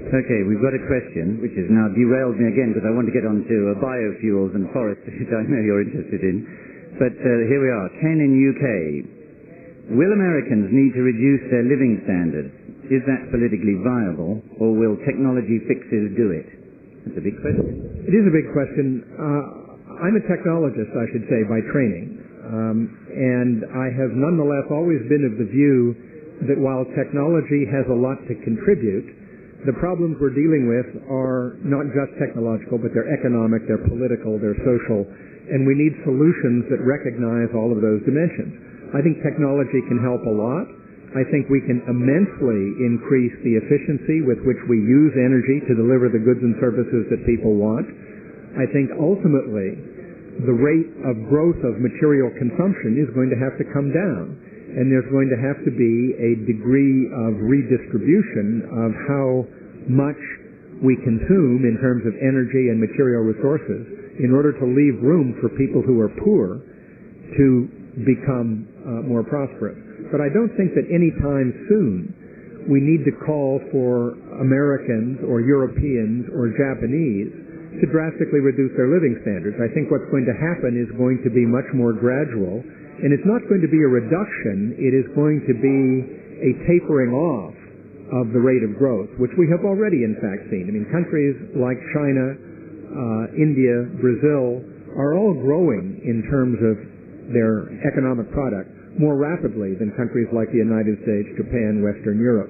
Okay, we've got a question, which has now derailed me again because I want to get on to biofuels and forests, which I know you're interested in. But here we are, Ken in UK. Will Americans need to reduce their living standards? Is that politically viable, or will technology fixes do it? That's a big question. It is a big question. I'm a technologist, I should say, by training. And I have nonetheless always been of the view that while technology has a lot to contribute, the problems we're dealing with are not just technological, but they're economic, they're political, they're social, and we need solutions that recognize all of those dimensions. I think technology can help a lot. I think we can immensely increase the efficiency with which we use energy to deliver the goods and services that people want. I think ultimately the rate of growth of material consumption is going to have to come down. And there's going to have to be a degree of redistribution of how much we consume in terms of energy and material resources in order to leave room for people who are poor to become more prosperous. But I don't think that any time soon we need to call for Americans or Europeans or Japanese to drastically reduce their living standards. I think what's going to happen is going to be much more gradual. And it's not going to be a reduction, it is going to be a tapering off of the rate of growth, which we have already in fact seen. I mean, countries like China, India, Brazil are all growing in terms of their economic product more rapidly than countries like the United States, Japan, Western Europe.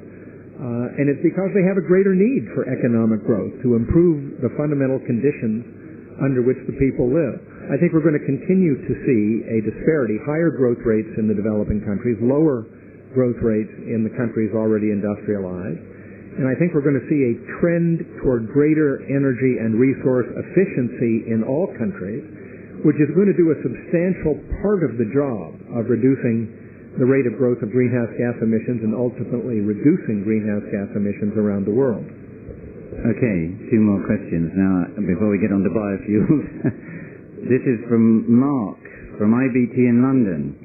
And it's because they have a greater need for economic growth to improve the fundamental conditions under which the people live. I think we're going to continue to see a disparity, higher growth rates in the developing countries, lower growth rates in the countries already industrialized. And I think we're going to see a trend toward greater energy and resource efficiency in all countries, which is going to do a substantial part of the job of reducing the rate of growth of greenhouse gas emissions and ultimately reducing greenhouse gas emissions around the world. Okay, two more questions now before we get on to biofuels. This is from Mark, from IBT in London.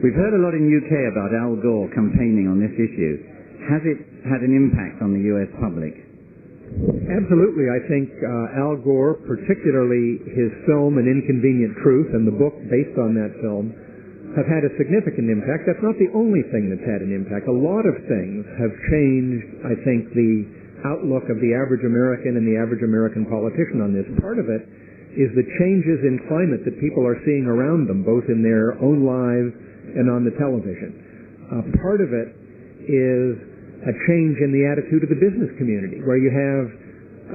We've heard a lot in UK about Al Gore campaigning on this issue. Has it had an impact on the US public? Absolutely. I think Al Gore, particularly his film An Inconvenient Truth and the book based on that film, have had a significant impact. That's not the only thing that's had an impact. A lot of things have changed, I think, the outlook of the average American and the average American politician on this. Part of it is the changes in climate that people are seeing around them, both in their own lives and on the television. Part of it is a change in the attitude of the business community, where you have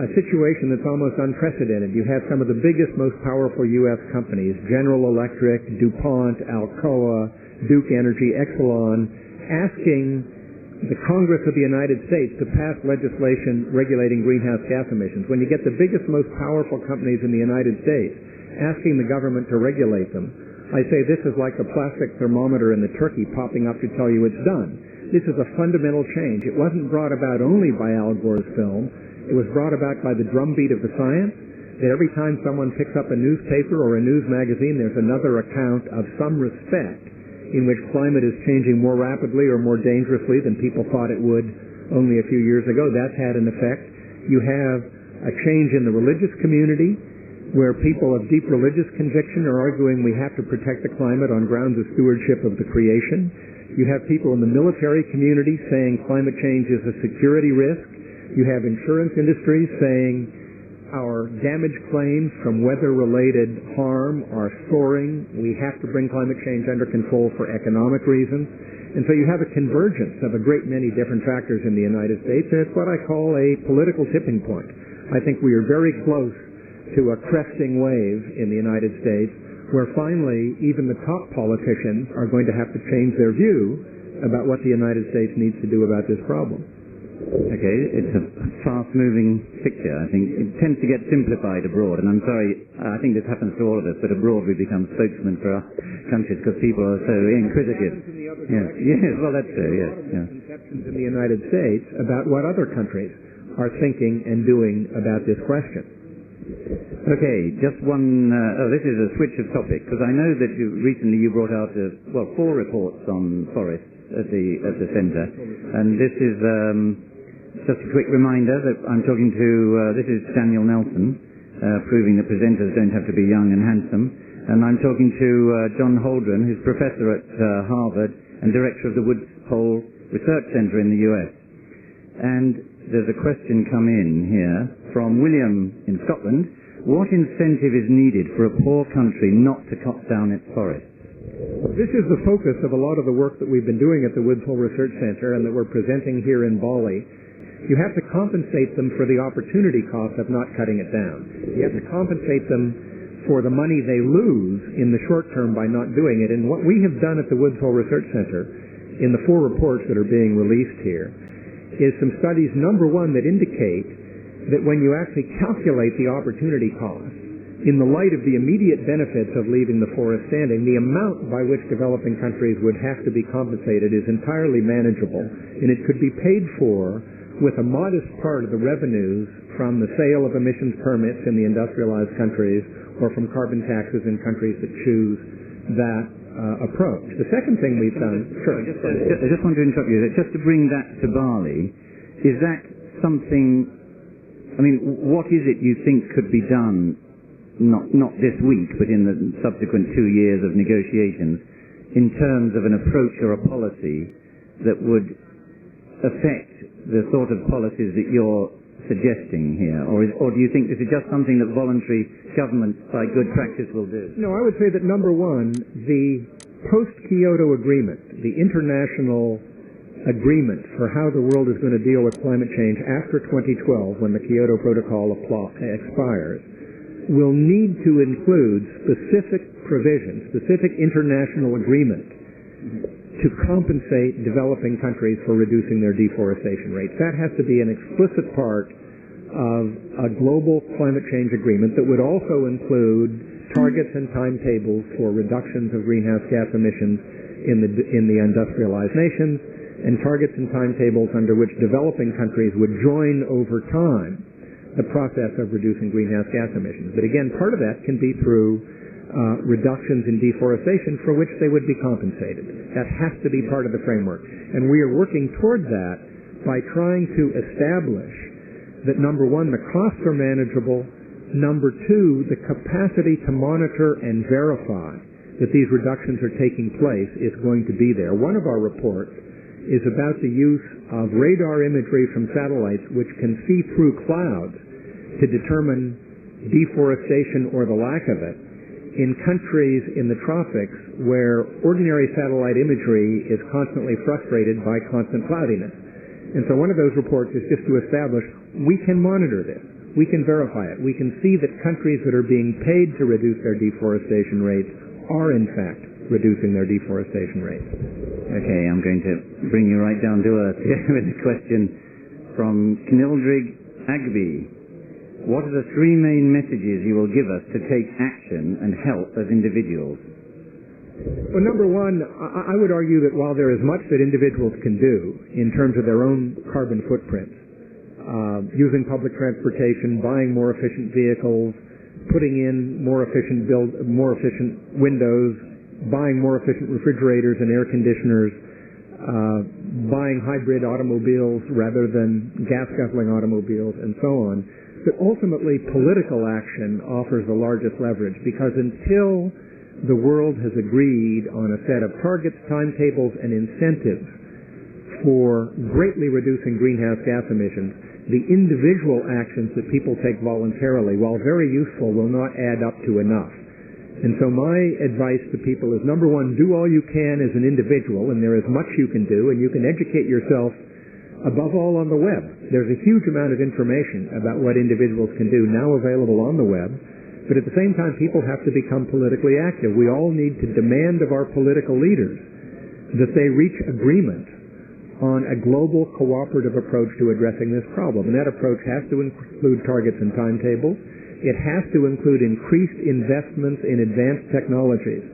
a situation that's almost unprecedented. You have some of the biggest, most powerful U.S. companies, General Electric, DuPont, Alcoa, Duke Energy, Exelon, asking the Congress of the United States to pass legislation regulating greenhouse gas emissions. When you get the biggest, most powerful companies in the United States asking the government to regulate them, I say this is like the plastic thermometer in the turkey popping up to tell you it's done. This is a fundamental change. It wasn't brought about only by Al Gore's film. It was brought about by the drumbeat of the science, that every time someone picks up a newspaper or a news magazine, there's another account of some respect in which climate is changing more rapidly or more dangerously than people thought it would only a few years ago. That's had an effect. You have a change in the religious community where people of deep religious conviction are arguing we have to protect the climate on grounds of stewardship of the creation. You have people in the military community saying climate change is a security risk. You have insurance industries saying our damage claims from weather-related harm are soaring. We have to bring climate change under control for economic reasons. And so you have a convergence of a great many different factors in the United States, and it's what I call a political tipping point. I think we are very close to a cresting wave in the United States where finally even the top politicians are going to have to change their view about what the United States needs to do about this problem. Okay, it's a fast-moving picture. I think it tends to get simplified abroad, and I'm sorry, I think this happens to all of us, but abroad we become spokesmen for our countries because people are so inquisitive. Yes, well, that's true, yes. Conceptions in the United States about what other countries are thinking and doing about this question. Okay, just one, this is a switch of topic, because I know that recently you brought out, 4 reports on forests at the centre, and this is Just a quick reminder that I'm talking to, this is Daniel Nelson, proving that presenters don't have to be young and handsome. And I'm talking to John Holdren, who's professor at Harvard and director of the Woodhull Research Center in the US. And there's a question come in here from William in Scotland. What incentive is needed for a poor country not to cut down its forests? This is the focus of a lot of the work that we've been doing at the Woodhull Research Center and that we're presenting here in Bali. You have to compensate them for the opportunity cost of not cutting it down. You have to compensate them for the money they lose in the short term by not doing it. And what we have done at the Woodhull Research Center in the 4 reports that are being released here is some studies, number one, that indicate that when you actually calculate the opportunity cost in the light of the immediate benefits of leaving the forest standing, the amount by which developing countries would have to be compensated is entirely manageable, and it could be paid for with a modest part of the revenues from the sale of emissions permits in the industrialized countries or from carbon taxes in countries that choose that approach. The second thing we've done... Sure. I just want to interrupt you. Just to bring that to Bali, is that something... I mean, what is it you think could be done, not this week, but in the subsequent 2 years of negotiations, in terms of an approach or a policy that would affect the sort of policies that you're suggesting here? Or do you think this is just something that voluntary governments by good practice will do? No, I would say that number one, the post-Kyoto agreement, the international agreement for how the world is going to deal with climate change after 2012, when the Kyoto Protocol expires, will need to include specific provisions, specific international agreement to compensate developing countries for reducing their deforestation rates. That has to be an explicit part of a global climate change agreement that would also include targets and timetables for reductions of greenhouse gas emissions in the industrialized nations, and targets and timetables under which developing countries would join over time the process of reducing greenhouse gas emissions. But again, part of that can be through reductions in deforestation for which they would be compensated. That has to be part of the framework. And we are working toward that by trying to establish that, number one, the costs are manageable, number two, the capacity to monitor and verify that these reductions are taking place is going to be there. One of our reports is about the use of radar imagery from satellites which can see through clouds to determine deforestation or the lack of it in countries in the tropics where ordinary satellite imagery is constantly frustrated by constant cloudiness. And so one of those reports is just to establish we can monitor this, we can verify it, we can see that countries that are being paid to reduce their deforestation rates are in fact reducing their deforestation rates. Okay, I'm going to bring you right down to earth here with a question from Knildrig Agby. What are the 3 main messages you will give us to take action and help as individuals? Well, number one, I would argue that while there is much that individuals can do in terms of their own carbon footprints, using public transportation, buying more efficient vehicles, putting in more efficient windows, buying more efficient refrigerators and air conditioners, buying hybrid automobiles rather than gas-guzzling automobiles, and so on, that ultimately political action offers the largest leverage, because until the world has agreed on a set of targets, timetables, and incentives for greatly reducing greenhouse gas emissions, the individual actions that people take voluntarily, while very useful, will not add up to enough. And so my advice to people is, number one, do all you can as an individual, and there is much you can do, and you can educate yourself above all on the web. There's a huge amount of information about what individuals can do now available on the web, but at the same time, people have to become politically active. We all need to demand of our political leaders that they reach agreement on a global cooperative approach to addressing this problem. And that approach has to include targets and timetables. It has to include increased investments in advanced technologies,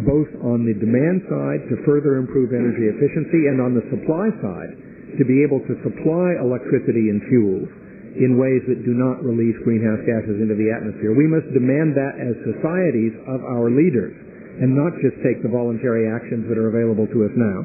both on the demand side to further improve energy efficiency and on the supply side to be able to supply electricity and fuels in ways that do not release greenhouse gases into the atmosphere. We must demand that as societies of our leaders and not just take the voluntary actions that are available to us now.